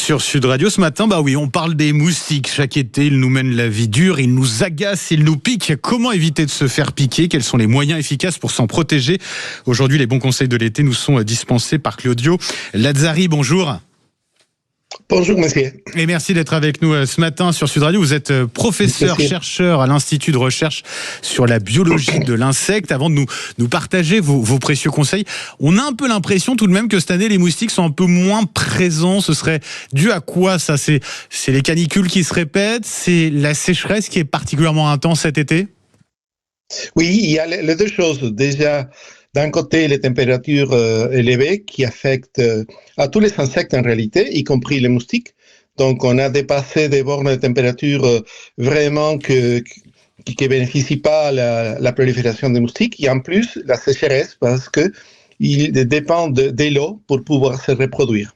Sur Sud Radio ce matin, on parle des moustiques. Chaque été, ils nous mènent la vie dure, ils nous agacent, ils nous piquent. Comment éviter de se faire piquer? Quels sont les moyens efficaces pour s'en protéger? Aujourd'hui, les bons conseils de l'été nous sont dispensés par Claudio Lazzari. Bonjour. Bonjour, monsieur. Et merci d'être avec nous ce matin sur Sud Radio. Vous êtes professeur-chercheur à l'Institut de recherche sur la biologie de l'insecte. Avant de nous partager vos précieux conseils, on a un peu l'impression tout de même que cette année, les moustiques sont un peu moins présents. Ce serait dû à quoi, ça? C'est les canicules qui se répètent? C'est la sécheresse qui est particulièrement intense cet été? Oui, il y a les deux choses. Déjà, d'un côté, les températures élevées qui affectent à tous les insectes en réalité, y compris les moustiques. Donc, on a dépassé des bornes de température vraiment qui ne bénéficient pas à la prolifération des moustiques. Et en plus, la sécheresse, parce qu'ils dépendent de l'eau pour pouvoir se reproduire.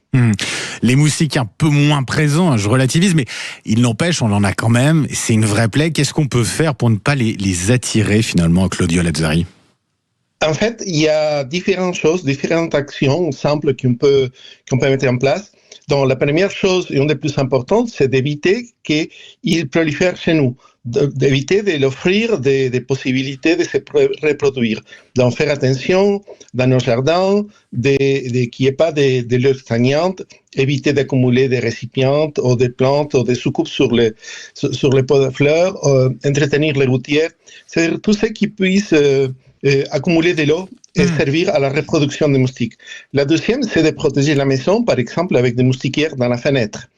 Les moustiques un peu moins présents, je relativise, mais il n'empêche, on en a quand même. C'est une vraie plaie. Qu'est-ce qu'on peut faire pour ne pas les attirer finalement, Claudio Lazzari? En fait, il y a différentes choses, différentes actions simples qu'on peut mettre en place. Donc, la première chose, et une des plus importantes, c'est d'éviter qu'il prolifère chez nous, d'éviter de l'offrir des possibilités de se reproduire. Donc, faire attention dans nos jardins, qu'il n'y ait pas de l'eau stagnante, éviter d'accumuler des récipients ou des plantes ou des soucoupes sur les pots de fleurs, entretenir les gouttières, c'est-à-dire tout ce qui puisse accumuler de l'eau et servir à la reproduction des moustiques. La deuxième, c'est de protéger la maison, par exemple, avec des moustiquaires dans la fenêtre.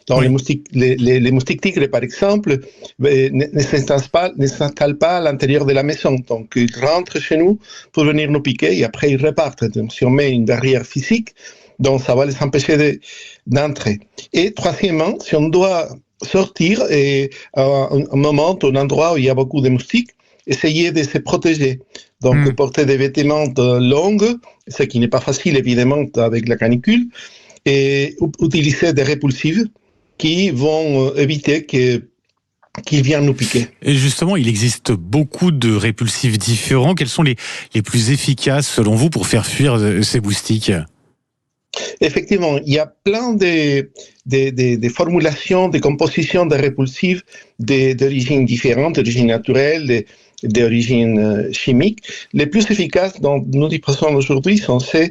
Donc, les moustiques tigres, par exemple, ne s'installent pas à l'intérieur de la maison. Donc, ils rentrent chez nous pour venir nous piquer et après, ils repartent. Donc, si on met une barrière physique, donc ça va les empêcher d'entrer. Et troisièmement, si on doit sortir à un moment, un endroit où il y a beaucoup de moustiques, essayer de se protéger. Donc, porter des vêtements longs, ce qui n'est pas facile, évidemment, avec la canicule, et utiliser des répulsifs qui vont éviter qu'ils viennent nous piquer. Et justement, il existe beaucoup de répulsifs différents. Quels sont les plus efficaces, selon vous, pour faire fuir ces moustiques? Effectivement, il y a plein de formulations, de compositions de répulsifs d'origine différente, d'origine naturelle, d'origine chimique. Les plus efficaces dont nous disposons aujourd'hui sont ceux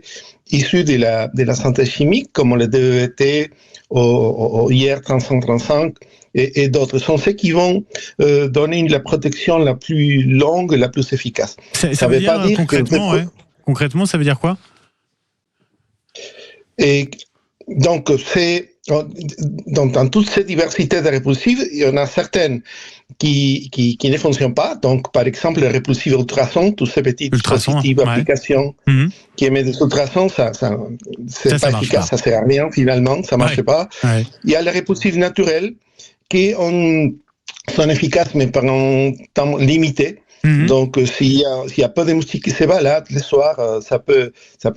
issus de la synthèse chimique, comme le DET ou IR3535 et d'autres. Sont ceux qui vont donner la protection la plus longue, la plus efficace. Ça veut dire, concrètement, ça veut dire quoi? Et donc, dans toute cette diversité de répulsifs, il y en a certaines qui ne fonctionnent pas. Donc, par exemple, les répulsifs ultrasons, toutes ces petites applications qui émettent des ultrasons, c'est pas efficace, ça sert à rien finalement, ça marche pas. Ouais. Il y a les répulsifs naturels qui sont efficaces, mais par un temps limité. Donc, s'il y a peu de moustiques qui se baladent le soir, ça peut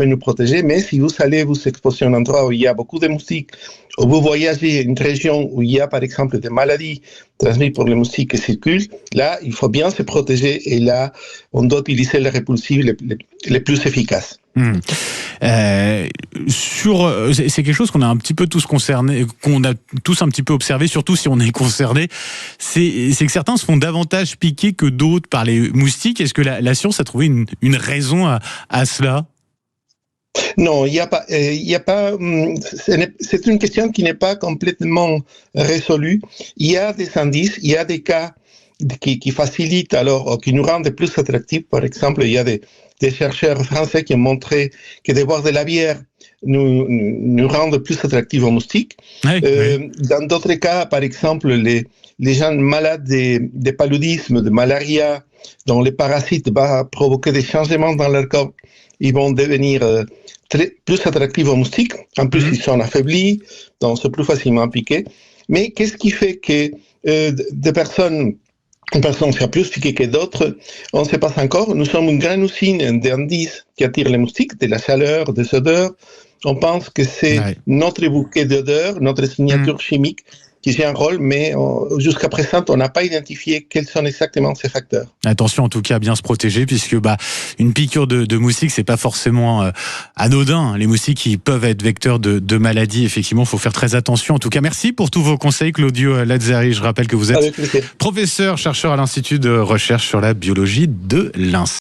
nous protéger. Mais si vous allez vous exposer à un endroit où il y a beaucoup de moustiques, ou vous voyagez à une région où il y a, par exemple, des maladies transmises par les moustiques qui circulent, là, il faut bien se protéger. Et là, on doit utiliser les répulsifs les plus efficaces. C'est quelque chose qu'on a un petit peu tous concerné, qu'on a tous un petit peu observé, surtout si on est concerné. C'est que certains se font davantage piquer que d'autres par les moustiques. Est-ce que la science a trouvé une raison à cela? Non, il y a pas. C'est une question qui n'est pas complètement résolue. Il y a des indices, il y a des cas qui facilitent alors, qui nous rendent plus attractifs. Par exemple, il y a des chercheurs français qui ont montré que de boire de la bière nous rendent plus attractifs aux moustiques. Dans d'autres cas, par exemple, les gens malades de paludisme, de malaria, dont les parasites vont provoquer des changements dans leur corps, ils vont devenir plus attractifs aux moustiques. En plus, ils sont affaiblis, donc c'est plus facilement piqué. Mais qu'est-ce qui fait que une personne sera plus piquée que d'autres? On ne sait pas encore. Nous sommes une grande usine d'indices qui attire les moustiques, de la chaleur, des odeurs. On pense que c'est notre bouquet d'odeurs, notre signature chimique jouent un rôle, mais jusqu'à présent, on n'a pas identifié quels sont exactement ces facteurs. Attention en tout cas à bien se protéger, puisque une piqûre de moustique, c'est pas forcément anodin. Les moustiques, ils peuvent être vecteurs de maladies. Effectivement, il faut faire très attention. En tout cas, merci pour tous vos conseils, Claudio Lazzari. Je rappelle que vous êtes professeur, chercheur à l'Institut de recherche sur la biologie de l'insecte.